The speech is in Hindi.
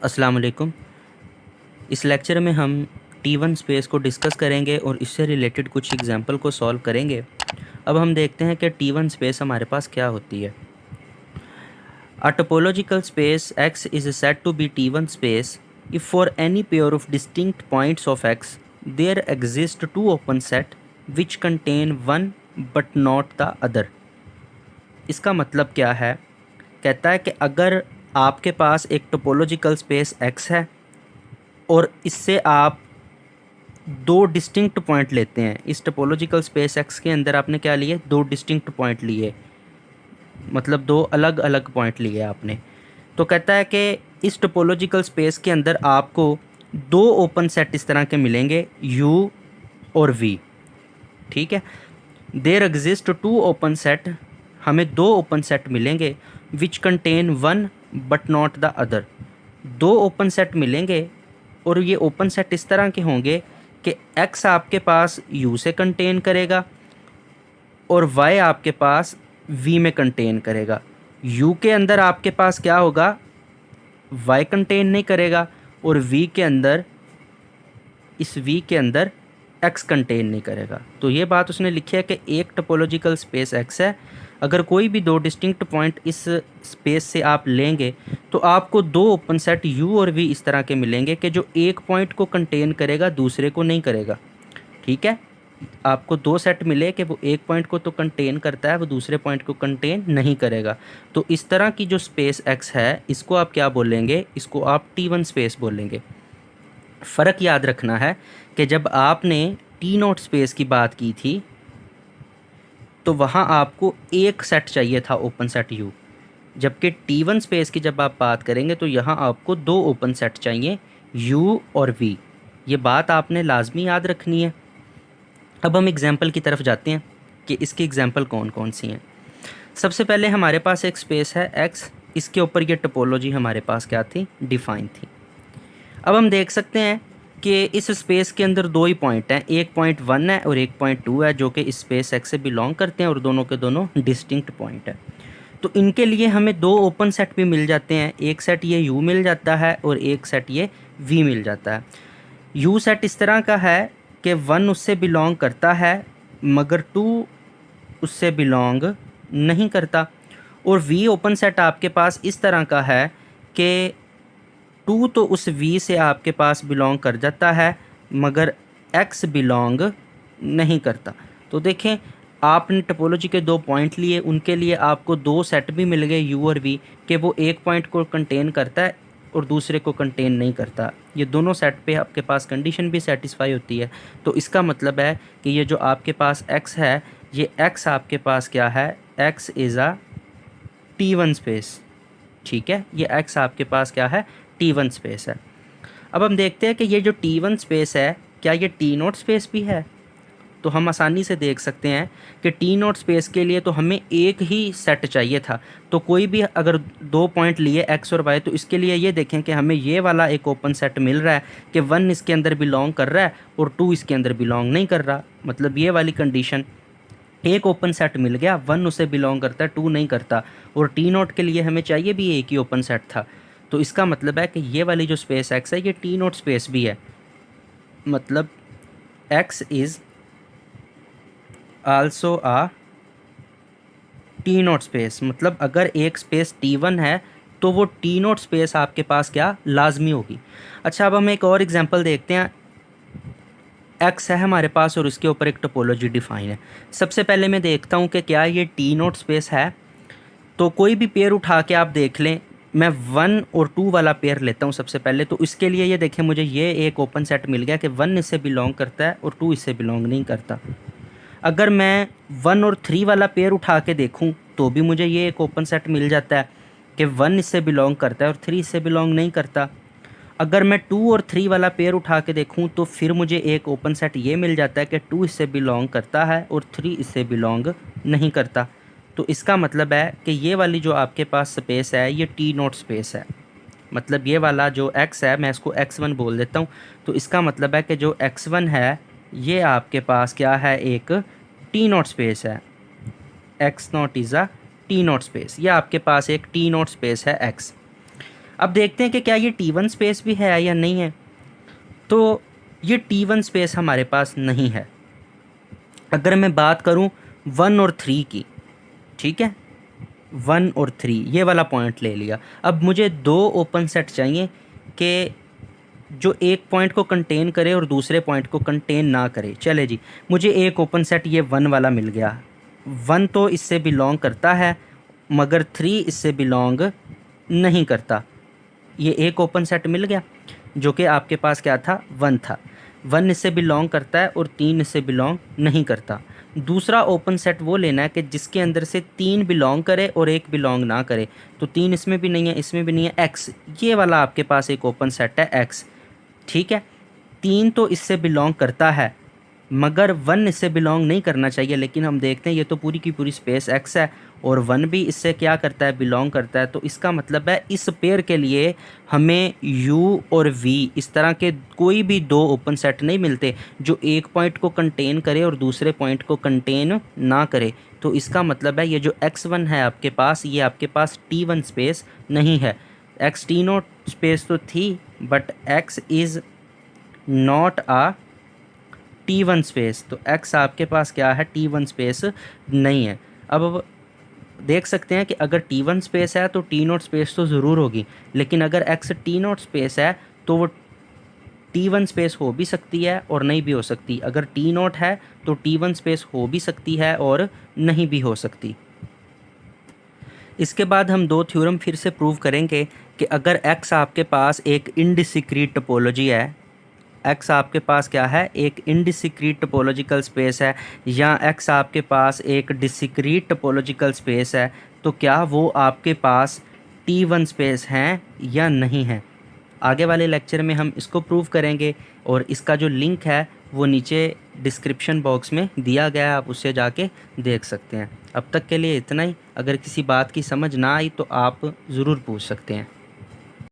अस्सलाम वालेकुम। इस लेक्चर में हम T1 स्पेस को डिस्कस करेंगे और इससे रिलेटेड कुछ एग्जांपल को सॉल्व करेंगे। अब हम देखते हैं कि T1 स्पेस हमारे पास क्या होती है। A topological space X is said to be T1 space if for any pair of distinct points of X there exist two open set which contain one but not the other। इसका मतलब क्या है? कहता है कि अगर आपके पास एक टोपोलॉजिकल स्पेस X है और इससे आप दो डिस्टिंक्ट पॉइंट लेते हैं। इस टोपोलॉजिकल स्पेस एक्स के अंदर आपने क्या लिए? दो डिस्टिंक्ट पॉइंट लिए, मतलब दो अलग अलग पॉइंट लिए आपने। तो कहता है कि इस टोपोलॉजिकल स्पेस के अंदर आपको दो ओपन सेट इस तरह के मिलेंगे, यू और वी। ठीक है, there exist two open set, हमें दो ओपन सेट मिलेंगे, which contain one but not the other. दो ओपन सेट मिलेंगे और ये ओपन सेट इस तरह के होंगे कि x आपके पास u से कंटेन करेगा और y आपके पास v में कंटेन करेगा। u के अंदर आपके पास क्या होगा? y कंटेन नहीं करेगा और v के अंदर, इस v के अंदर x कंटेन नहीं करेगा। तो ये बात उसने लिखी है कि एक टोपोलॉजिकल स्पेस x है, अगर कोई भी दो डिस्टिंक्ट पॉइंट इस स्पेस से आप लेंगे तो आपको दो ओपन सेट u और v इस तरह के मिलेंगे कि जो एक पॉइंट को कंटेन करेगा, दूसरे को नहीं करेगा। ठीक है, आपको दो सेट मिले कि वो एक पॉइंट को तो कंटेन करता है, वो दूसरे पॉइंट को कंटेन नहीं करेगा। तो इस तरह की जो स्पेस x है, इसको आप क्या बोलेंगे? इसको आप T1 स्पेस बोलेंगे। फ़र्क याद रखना है कि जब आपने T0 स्पेस की बात की थी तो वहाँ आपको एक सेट चाहिए था, ओपन सेट u, जबकि T1 स्पेस की जब आप बात करेंगे तो यहाँ आपको दो ओपन सेट चाहिए, u और v। ये बात आपने लाजमी याद रखनी है। अब हम एग्जांपल की तरफ जाते हैं कि इसकी एग्जांपल कौन कौन सी हैं। सबसे पहले हमारे पास एक स्पेस है x, इसके ऊपर ये टोपोलॉजी हमारे पास क्या थी? डिफ़ाइन थी। अब हम देख सकते हैं कि इस स्पेस के अंदर दो ही पॉइंट हैं, एक पॉइंट 1 है और एक पॉइंट 2 है, जो कि इस स्पेस एक्स से बिलोंग करते हैं और दोनों के दोनों डिस्टिंक्ट पॉइंट है। तो इनके लिए हमें दो ओपन सेट भी मिल जाते हैं, एक सेट ये u मिल जाता है और एक सेट ये v मिल जाता है। u सेट इस तरह का है कि 1 उससे बिलोंग करता है मगर 2 उससे बिलोंग नहीं करता, और v ओपन सेट आपके पास इस तरह का है कि 2 तो उस v से आपके पास बिलोंग कर जाता है मगर x बिलोंग नहीं करता। तो देखें, आपने टोपोलॉजी के दो पॉइंट लिए, उनके लिए आपको दो सेट भी मिल गए u और v कि वो एक पॉइंट को कंटेन करता है और दूसरे को कंटेन नहीं करता। ये दोनों सेट पे आपके पास कंडीशन भी सेटिस्फाई होती है। तो इसका मतलब है कि ये जो आपके पास x है, ये x आपके पास क्या है? x is a T1 space. ठीक है, ये x आपके पास क्या है? T1 स्पेस है। अब हम देखते हैं कि ये जो T1 स्पेस है, क्या ये T0 स्पेस भी है? तो हम आसानी से देख सकते हैं कि T0 स्पेस के लिए तो हमें एक ही सेट चाहिए था। तो कोई भी अगर दो पॉइंट लिए x और y, तो इसके लिए ये देखें कि हमें ये वाला एक ओपन सेट मिल रहा है कि 1 इसके अंदर बिलोंग कर रहा है और 2 इसके अंदर बिलोंग नहीं कर रहा। मतलब ये वाली कंडीशन, एक ओपन सेट मिल गया, 1 उसे बिलोंग करता है, 2 नहीं करता, और T0 के लिए हमें चाहिए भी एक ही ओपन सेट था। तो इसका मतलब है कि ये वाली जो स्पेस x है, ये T0 स्पेस भी है। मतलब x is also a T0 space. मतलब अगर एक स्पेस T1 है तो वो T0 स्पेस आपके पास क्या लाजमी होगी। अच्छा, अब हम एक और एग्जांपल देखते हैं। x है हमारे पास और इसके ऊपर एक टोपोलॉजी डिफाइन है। सबसे पहले मैं देखता हूँ कि क्या ये T0 स्पेस है। तो कोई भी पेयर उठा के आप देख लें, मैं 1 और 2 वाला पेयर लेता हूँ सबसे पहले। तो इसके लिए ये देखें, मुझे ये एक ओपन सेट मिल गया कि 1 इससे बिलोंग करता है और 2 इससे बिलोंग नहीं करता। अगर मैं 1 और 3 वाला पेयर उठा के देखूँ तो भी मुझे ये एक ओपन सेट मिल जाता है कि 1 इससे बिलोंग करता है और 3 इससे बिलोंग नहीं करता। अगर मैं 2 और 3 वाला पेयर उठा के देखूं तो फिर मुझे एक ओपन सेट ये मिल जाता है कि 2 इससे बिलोंग करता है और 3 इससे बिलोंग नहीं करता। तो इसका मतलब है कि ये वाली जो आपके पास स्पेस है, ये T0 स्पेस है। मतलब ये वाला जो x है, मैं इसको x1 बोल देता हूँ। तो इसका मतलब है कि जो x1 है, ये आपके पास क्या है? एक T0 स्पेस है। x0 is a T0 space. ये आपके पास एक T0 स्पेस है x। अब देखते हैं कि क्या ये T1 स्पेस भी है या नहीं है। तो ये T1 स्पेस हमारे पास नहीं है। अगर मैं बात करूं 1 और 3 की, ठीक है, 1 और 3 ये वाला पॉइंट ले लिया। अब मुझे दो ओपन सेट चाहिए कि जो एक पॉइंट को कंटेन करे और दूसरे पॉइंट को कंटेन ना करे। चले जी, मुझे एक ओपन सेट ये 1 वाला मिल गया। 1 तो इससे बिलोंग करता है मगर 3 इससे बिलोंग नहीं करता। ये एक ओपन सेट मिल गया जो कि आपके पास क्या था, 1 था। 1 इससे बिलोंग करता है और 3 इससे बिलोंग नहीं करता। दूसरा ओपन सेट वो लेना है कि जिसके अंदर से 3 बिलोंग करे और एक बिलोंग ना करे। तो 3 इसमें भी नहीं है, इसमें भी नहीं है, एक्स, ये वाला आपके पास एक ओपन सेट है एक्स, ठीक है। 3 तो इससे बिलोंग करता है मगर 1 इससे बिलोंग नहीं करना चाहिए, लेकिन हम देखते हैं ये तो पूरी की पूरी स्पेस एक्स है और 1 भी इससे क्या करता है, बिलोंग करता है। तो इसका मतलब है इस पेयर के लिए हमें u और v इस तरह के कोई भी दो ओपन सेट नहीं मिलते जो एक पॉइंट को कंटेन करे और दूसरे पॉइंट को कंटेन ना करे। तो इसका मतलब है ये जो x1 है आपके पास, ये आपके पास T1 स्पेस नहीं है। x T0 स्पेस तो थी but x is not a T1 space. तो x आपके पास क्या है, T1 स्पेस नहीं है। अब देख सकते हैं कि अगर T1 स्पेस है तो T0 स्पेस तो ज़रूर होगी, लेकिन अगर x T0 स्पेस है तो वो T1 स्पेस हो भी सकती है और नहीं भी हो सकती। अगर T0 है तो T1 स्पेस हो भी सकती है और नहीं भी हो सकती। इसके बाद हम दो थ्योरम फिर से प्रूव करेंगे कि अगर x आपके पास एक इनडिस्क्रीट टोपोलॉजी है, x आपके पास क्या है, एक इनडिस्क्रीट टोपोलॉजिकल स्पेस है, या x आपके पास एक डिस्क्रीट टोपोलॉजिकल स्पेस है, तो क्या वो आपके पास T1 स्पेस हैं या नहीं है। आगे वाले लेक्चर में हम इसको प्रूव करेंगे और इसका जो लिंक है वो नीचे डिस्क्रिप्शन बॉक्स में दिया गया है, आप उससे जाके देख सकते हैं। अब तक के लिए इतना ही। अगर किसी बात की समझ ना आई तो आप ज़रूर पूछ सकते हैं।